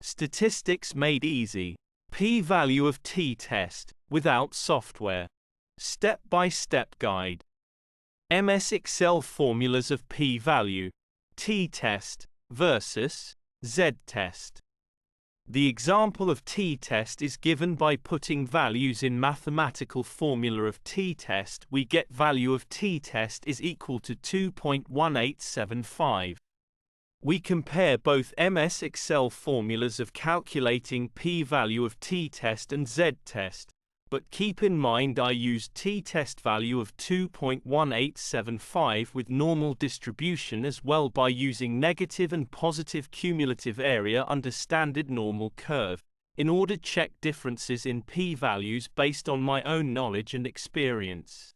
Statistics made easy. P-value of t-test, without software. Step-by-step guide. MS Excel formulas of p-value, t-test, versus z-test. The example of t-test is given by putting values in mathematical formula of t-test. We get value of t-test is equal to 2.1875. We compare both MS Excel formulas of calculating p-value of t-test and z-test, but keep in mind I used t-test value of 2.1875 with normal distribution as well by using negative and positive cumulative area under standard normal curve, in order to check differences in p-values based on my own knowledge and experience.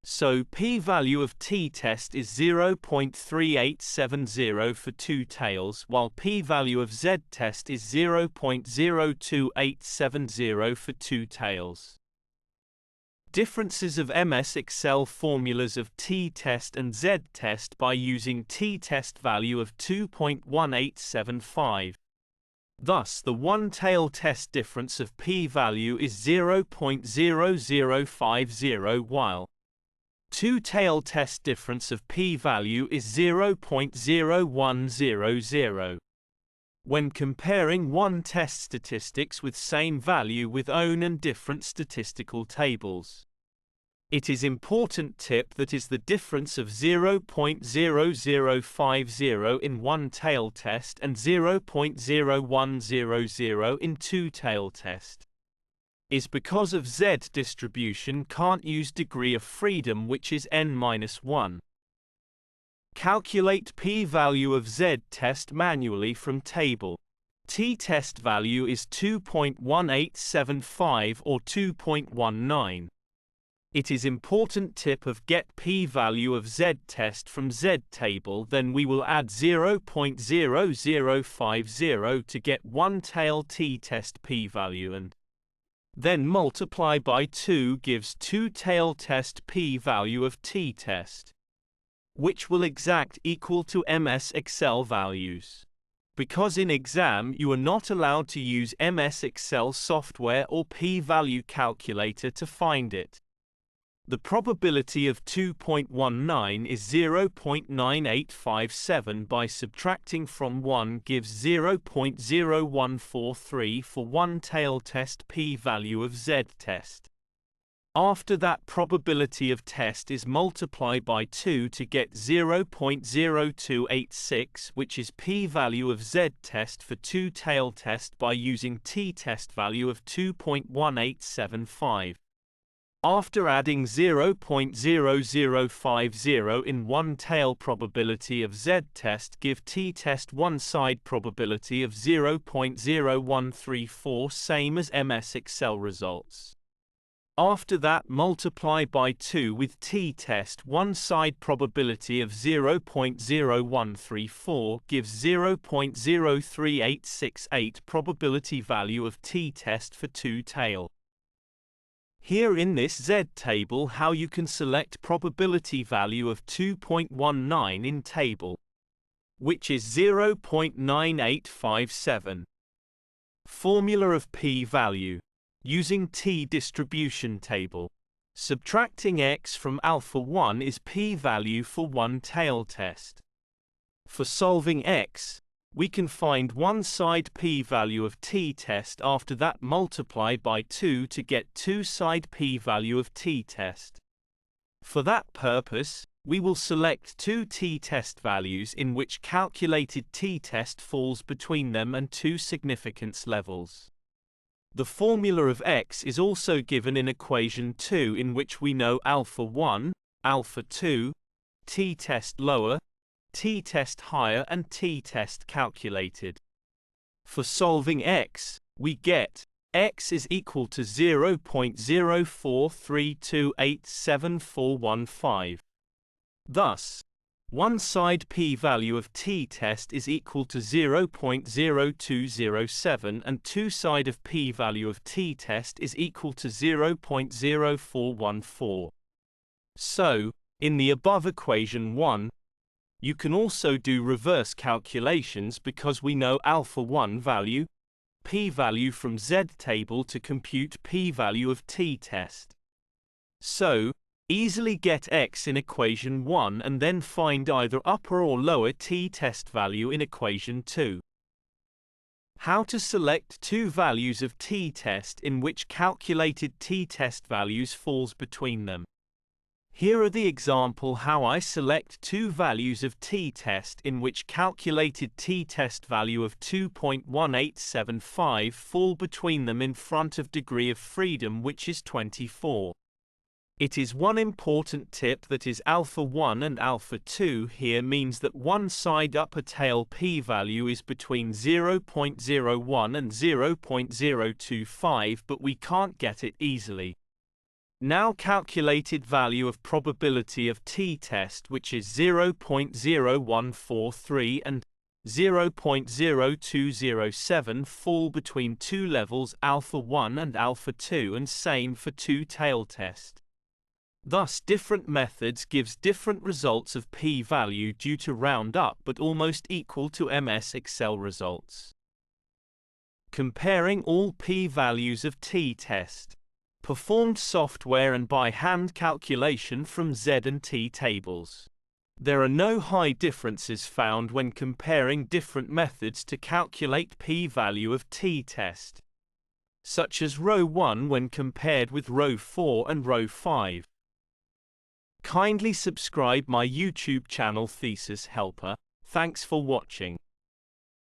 So p-value of t-test is 0.3870 for two tails, while p-value of z-test is 0.02870 for two tails. Differences of MS Excel formulas of t-test and z-test by using t-test value of 2.1875. Thus, the one-tail test difference of p-value is 0.0050 while two-tail test difference of p-value is 0.0100. When comparing one test statistics with same value with own and different statistical tables, it is important tip that is the difference of 0.0050 in one-tail test and 0.0100 in two-tail test is because of Z distribution can't use degree of freedom which is n-1. Calculate p-value of Z-test manually from table. T-test value is 2.1875 or 2.19. It is important tip of get p-value of Z-test from Z-table, then we will add 0.0050 to get one-tail t-test p-value and then multiply by 2 gives two-tail test p-value of t-test, which will exact equal to MS Excel values. Because in exam you are not allowed to use MS Excel software or p-value calculator to find it. The probability of 2.19 is 0.9857 by subtracting from 1 gives 0.0143 for one-tail test p-value of Z-test. After that, probability of test is multiplied by 2 to get 0.0286, which is p-value of Z-test for two-tail test by using t-test value of 2.1875. After adding 0.0050 in one-tail probability of Z-test give t-test one-side probability of 0.0134, same as MS Excel results. After that, multiply by 2 with t-test one-side probability of 0.0134 gives 0.03868 probability value of t-test for two-tail. Here in this Z table how you can select probability value of 2.19 in table, which is 0.9857. Formula of p-value. Using t-distribution table. Subtracting x from alpha 1 is p-value for one-tail test. For solving x, we can find one-side p-value of t-test, after that multiply by 2 to get two-side p-value of t-test. For that purpose, we will select two t-test values in which calculated t-test falls between them and two significance levels. The formula of x is also given in equation 2 in which we know alpha 1, alpha 2, t-test lower, t-test higher and t-test calculated. For solving x, we get x is equal to 0.0432874415. Thus, one side p-value of t-test is equal to 0.0207 and two side of p-value of t-test is equal to 0.0414. So, in the above equation 1, You can also do reverse calculations because we know alpha-1 value, p-value from Z table to compute p-value of t-test. So, easily get x in equation 1 and then find either upper or lower t-test value in equation 2. How to select two values of t-test in which calculated t-test values falls between them. Here are the example how I select two values of t-test in which calculated t-test value of 2.1875 fall between them in front of degree of freedom, which is 24. It is one important tip that is alpha-1 and alpha-2 here means that one side upper tail p-value is between 0.01 and 0.025, but we can't get it easily. Now calculated value of probability of t-test, which is 0.0143 and 0.0207, fall between two levels alpha-1 and alpha-2, and same for two-tail test. Thus different methods gives different results of p-value due to round up but almost equal to MS Excel results. Comparing all p-values of t-test. Performed software and by hand calculation from Z and T tables. There are no high differences found when comparing different methods to calculate p-value of t-test, such as row 1 when compared with row 4 and row 5. Kindly subscribe my YouTube channel Thesis Helper. Thanks for watching.